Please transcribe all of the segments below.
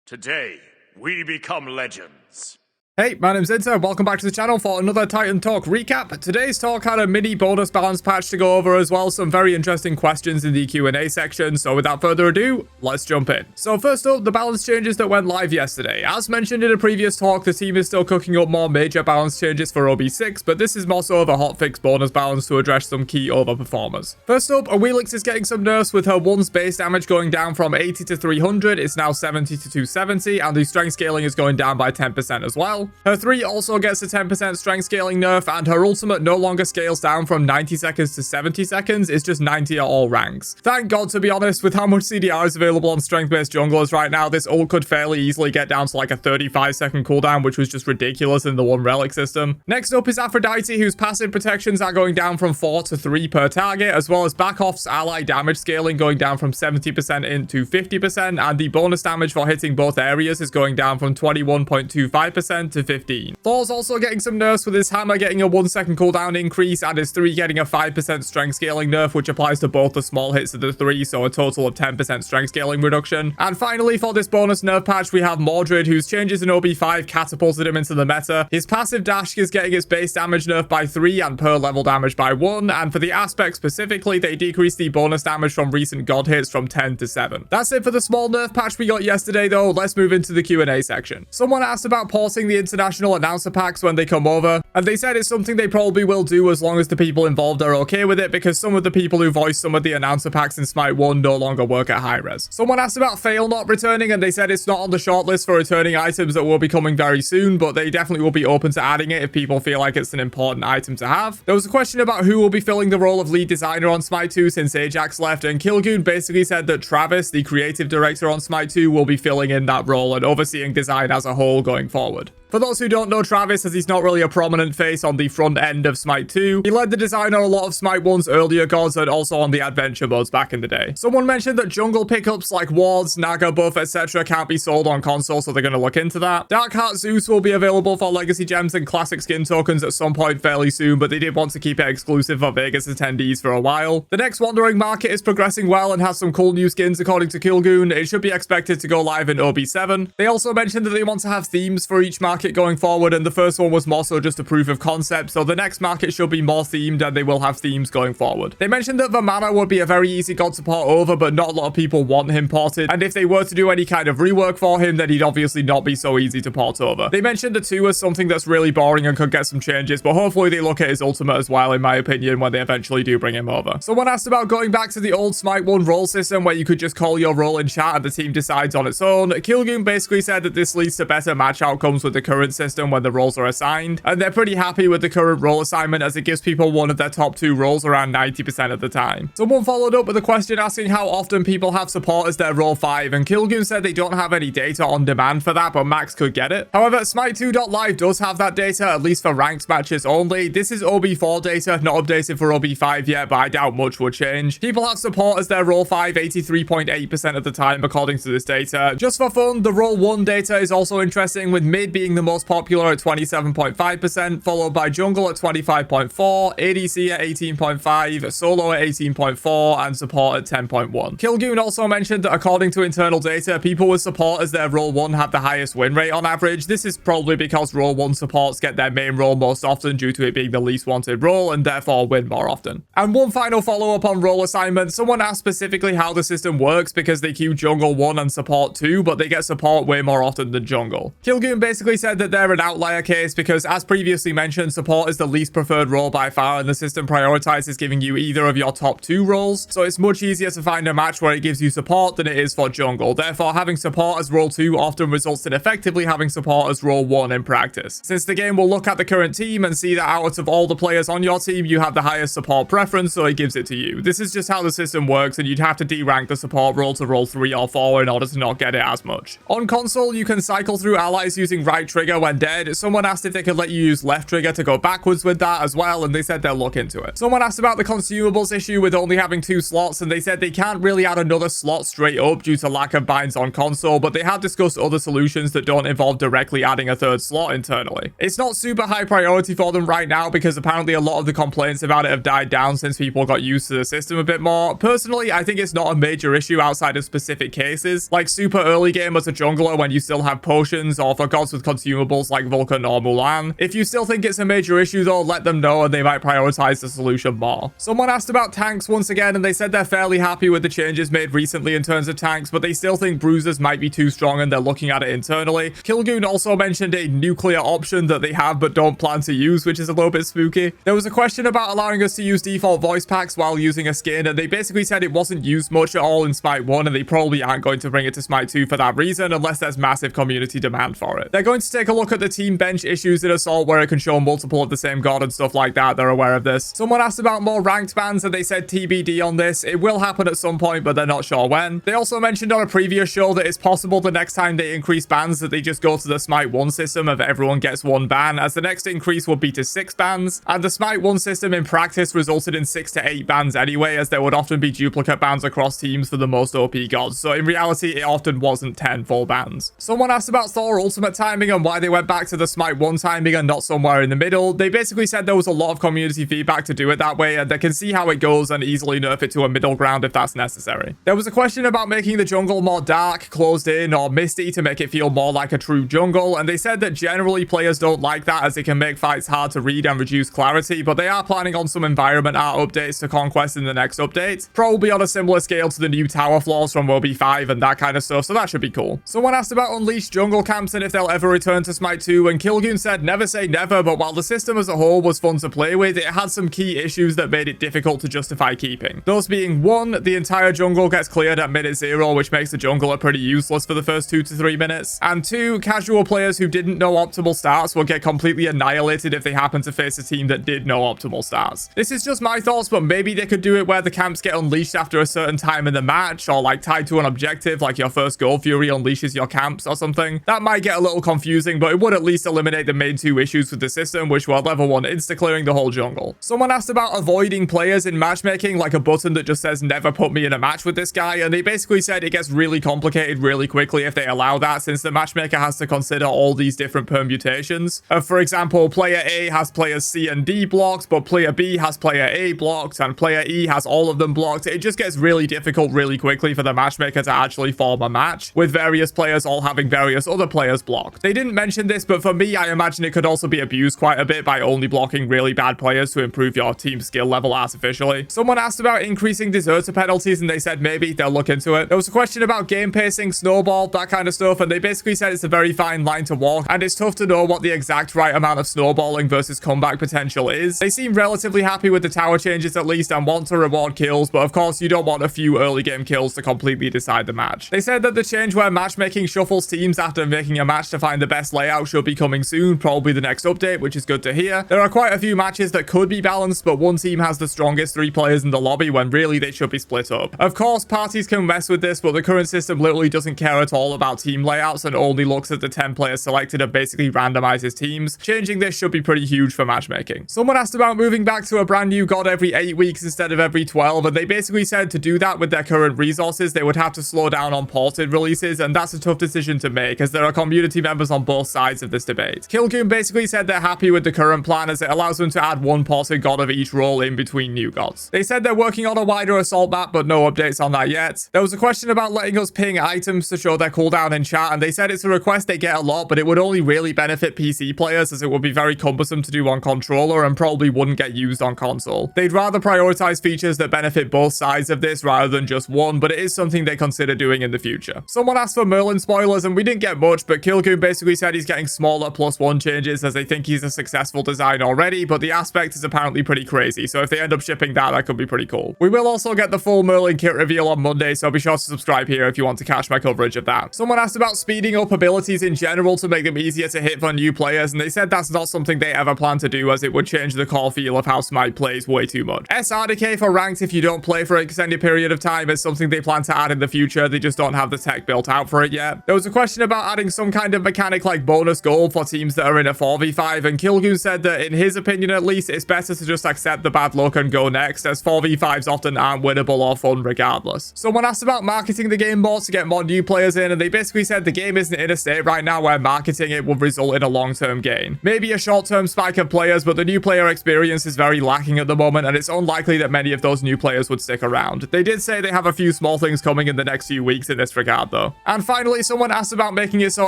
Today, we become legends. Hey, my name's Inter, welcome back to the channel for another Titan Talk recap. Today's talk had a mini bonus balance patch to go over as well, some very interesting questions in the Q&A section, so without further ado, let's jump in. So first up, the balance changes that went live yesterday. As mentioned in a previous talk, the team is still cooking up more major balance changes for OB6, but this is more so of a hotfix bonus balance to address some key overperformers. First up, Awilix is getting some nerfs with her 1's base damage going down from 80 to 300, it's now 70 to 270, and the strength scaling is going down by 10% as well. Her 3 also gets a 10% strength scaling nerf, and her ultimate no longer scales down from 90 seconds to 70 seconds, it's just 90 at all ranks. Thank God, to be honest, with how much CDR is available on strength-based junglers right now, this ult could fairly easily get down to like a 35-second cooldown, which was just ridiculous in the one relic system. Next up is Aphrodite, whose passive protections are going down from 4 to 3 per target, as well as Backoff's ally damage scaling going down from 70% into 50%, and the bonus damage for hitting both areas is going down from 21.25% to 15%. Thor's also getting some nerfs, with his hammer getting a 1-second cooldown increase and his 3 getting a 5% strength scaling nerf, which applies to both the small hits of the 3, so a total of 10% strength scaling reduction. And finally, for this bonus nerf patch, we have Mordred, whose changes in OB5 catapulted him into the meta. His passive dash is getting its base damage nerf by 3 and per level damage by 1, and for the aspect specifically, they decreased the bonus damage from recent god hits from 10 to 7. That's it for the small nerf patch we got yesterday though. Let's move into the Q&A section. Someone asked about porting the international announcer packs when they come over, and they said it's something they probably will do as long as the people involved are okay with it, because some of the people who voiced some of the announcer packs in Smite 1 no longer work at high res. Someone asked about Fail not returning, and they said it's not on the shortlist for returning items that will be coming very soon, but they definitely will be open to adding it if people feel like it's an important item to have. There was a question about who will be filling the role of lead designer on Smite 2 since Ajax left, and Kilgoon basically said that Travis, the creative director on Smite 2, will be filling in that role and overseeing design as a whole going forward. For those who don't know Travis, as he's not really a prominent face on the front end of Smite 2, he led the design on a lot of Smite 1's earlier gods and also on the adventure modes back in the day. Someone mentioned that jungle pickups like wards, naga buff, etc. can't be sold on console, so they're going to look into that. Darkheart Zeus will be available for legacy gems and classic skin tokens at some point fairly soon, but they did want to keep it exclusive for Vegas attendees for a while. The next Wandering Market is progressing well and has some cool new skins according to Kilgoon. It should be expected to go live in OB7. They also mentioned that they want to have themes for each market going forward, and the first one was more so just a proof of concept, so the next market should be more themed and they will have themes going forward. They mentioned that Vamana would be a very easy god to port over, but not a lot of people want him ported, and if they were to do any kind of rework for him, then he'd obviously not be so easy to port over. They mentioned the 2 as something that's really boring and could get some changes, but hopefully they look at his ultimate as well, in my opinion, when they eventually do bring him over. Someone asked about going back to the old Smite 1 role system where you could just call your role in chat and the team decides on its own. Kilgoon basically said that this leads to better match outcomes with the current system when the roles are assigned, and they're pretty happy with the current role assignment as it gives people one of their top 2 roles around 90% of the time. Someone followed up with a question asking how often people have support as their role 5, and Kilgoon said they don't have any data on demand for that, but Max could get it. However, Smite2.live does have that data, at least for ranked matches only. This is OB4 data, not updated for OB5 yet, but I doubt much would change. People have support as their role 5 83.8% of the time according to this data. Just for fun, the role 1 data is also interesting, with mid being the most popular at 27.5%, followed by jungle at 25.4%, ADC at 18.5%, solo at 18.4%, and support at 10.1%. Kilgoon also mentioned that according to internal data, people with support as their role 1 have the highest win rate on average. This is probably because role 1 supports get their main role most often due to it being the least wanted role and therefore win more often. And one final follow-up on role assignment. Someone asked specifically how the system works because they queue jungle 1 and support 2, but they get support way more often than jungle. Kilgoon basically said that they're an outlier case because, as previously mentioned, support is the least preferred role by far, and the system prioritizes giving you either of your top 2 roles, so it's much easier to find a match where it gives you support than it is for jungle. Therefore, having support as role 2 often results in effectively having support as role 1 in practice, since the game will look at the current team and see that out of all the players on your team, you have the highest support preference, so it gives it to you. This is just how the system works, and you'd have to derank the support role to role 3 or 4 in order to not get it as much. On console, you can cycle through allies using right trigger when dead. Someone asked if they could let you use left trigger to go backwards with that as well, and they said they'll look into it. Someone asked about the consumables issue with only having 2 slots, and they said they can't really add another slot straight up due to lack of binds on console, but they have discussed other solutions that don't involve directly adding a 3rd slot internally. It's not super high priority for them right now because apparently a lot of the complaints about it have died down since people got used to the system a bit more. Personally, I think it's not a major issue outside of specific cases, like super early game as a jungler when you still have potions, or for gods with consumables like Vulcan or Mulan. If you still think it's a major issue though, let them know and they might prioritize the solution more. Someone asked about tanks once again, and they said they're fairly happy with the changes made recently in terms of tanks, but they still think bruisers might be too strong and they're looking at it internally. Kilgoon also mentioned a nuclear option that they have but don't plan to use, which is a little bit spooky. There was a question about allowing us to use default voice packs while using a skin, and they basically said it wasn't used much at all in Smite 1, and they probably aren't going to bring it to Smite 2 for that reason unless there's massive community demand for it. They're going to take a look at the team bench issues in Assault where it can show multiple of the same god and stuff like that. They're aware of this. Someone asked about more ranked bans, and they said TBD on this. It will happen at some point, but they're not sure when. They also mentioned on a previous show that it's possible the next time they increase bans that they just go to the Smite 1 system of everyone gets 1 ban, as the next increase would be to 6 bans, and the Smite 1 system in practice resulted in 6 to 8 bans anyway, as there would often be duplicate bans across teams for the most OP gods, so in reality it often wasn't 10 full bans. Someone asked about Thor ultimate timing and why they went back to the Smite 1 timing and not somewhere in the middle. They basically said there was a lot of community feedback to do it that way, and they can see how it goes and easily nerf it to a middle ground if that's necessary. There was a question about making the jungle more dark, closed in, or misty to make it feel more like a true jungle, and they said that generally players don't like that as it can make fights hard to read and reduce clarity, but they are planning on some environment art updates to Conquest in the next update, probably on a similar scale to the new tower floors from WoB5 and that kind of stuff, so that should be cool. Someone asked about Unleashed jungle camps and if they'll ever return to Smite 2, and Kilgoon said never say never, but while the system as a whole was fun to play with, it had some key issues that made it difficult to justify keeping. Those being 1, the entire jungle gets cleared at minute 0, which makes the jungler pretty useless for the first 2 to 3 minutes, and 2, casual players who didn't know optimal starts will get completely annihilated if they happen to face a team that did know optimal starts. This is just my thoughts, but maybe they could do it where the camps get unleashed after a certain time in the match, or like tied to an objective, like your first Gold Fury unleashes your camps or something. That might get a little confusing, but it would at least eliminate the main 2 issues with the system, which were level 1 insta-clearing the whole jungle. Someone asked about avoiding players in matchmaking, like a button that just says never put me in a match with this guy, and they basically said it gets really complicated really quickly if they allow that, since the matchmaker has to consider all these different permutations. For example, player A has players C and D blocked, but player B has player A blocked, and player E has all of them blocked. It just gets really difficult really quickly for the matchmaker to actually form a match, with various players all having various other players blocked. They didn't mention this, but for me, I imagine it could also be abused quite a bit by only blocking really bad players to improve your team skill level artificially. Someone asked about increasing deserter penalties, and they said maybe they'll look into it. There was a question about game pacing, snowball, that kind of stuff, and they basically said it's a very fine line to walk, and it's tough to know what the exact right amount of snowballing versus comeback potential is. They seem relatively happy with the tower changes at least and want to reward kills, but of course you don't want a few early game kills to completely decide the match. They said that the change where matchmaking shuffles teams after making a match to find the best layout should be coming soon, probably the next update, which is good to hear. There are quite a few matches that could be balanced, but one team has the strongest 3 players in the lobby when really they should be split up. Of course, parties can mess with this, but the current system literally doesn't care at all about team layouts and only looks at the 10 players selected and basically randomizes teams. Changing this should be pretty huge for matchmaking. Someone asked about moving back to a brand new god every 8 weeks instead of every 12, and they basically said to do that with their current resources, they would have to slow down on ported releases, and that's a tough decision to make as there are community members on both sides of this debate. Kilgoon basically said they're happy with the current plan as it allows them to add 1 ported god of each role in between new gods. They said they're working on a wider assault map, but no updates on that yet. There was a question about letting us ping items to show their cooldown in chat, and they said it's a request they get a lot, but it would only really benefit PC players as it would be very cumbersome to do on controller and probably wouldn't get used on console. They'd rather prioritize features that benefit both sides of this rather than just one, but it is something they consider doing in the future. Someone asked for Merlin spoilers, and we didn't get much, but Kilgoon basically said he's getting smaller +1 changes as they think he's a successful design already, but the aspect is apparently pretty crazy, so if they end up shipping that could be pretty cool. We will also get the full Merlin kit reveal on Monday, so be sure to subscribe here if you want to catch my coverage of that. Someone asked about speeding up abilities in general to make them easier to hit for new players, and they said that's not something they ever plan to do as it would change the core feel of how Smite plays way too much. SR decay for ranked if you don't play for an extended period of time is something they plan to add in the future, they just don't have the tech built out for it yet. There was a question about adding some kind of mechanic like bonus gold for teams that are in a 4v5, and Kilgoon said that in his opinion at least, it's better to just accept the bad luck and go next, as 4v5s often aren't winnable or fun regardless. Someone asked about marketing the game more to get more new players in, and they basically said the game isn't in a state right now where marketing it would result in a long-term gain. Maybe a short-term spike of players, but the new player experience is very lacking at the moment, and it's unlikely that many of those new players would stick around. They did say they have a few small things coming in the next few weeks in this regard though. And finally, someone asked about making it so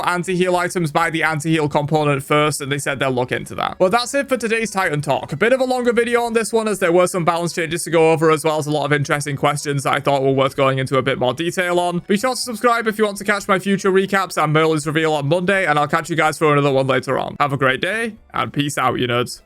anti-heal items buy the anti-heal component first, and they said they'll look into that. But that's it for today's Titan Talk. A bit of a longer video on this one, as there were some balance changes to go over, as well as a lot of interesting questions that I thought were worth going into a bit more detail on. Be sure to subscribe if you want to catch my future recaps and Merlin's reveal on Monday, and I'll catch you guys for another one later on. Have a great day, and peace out, you nerds.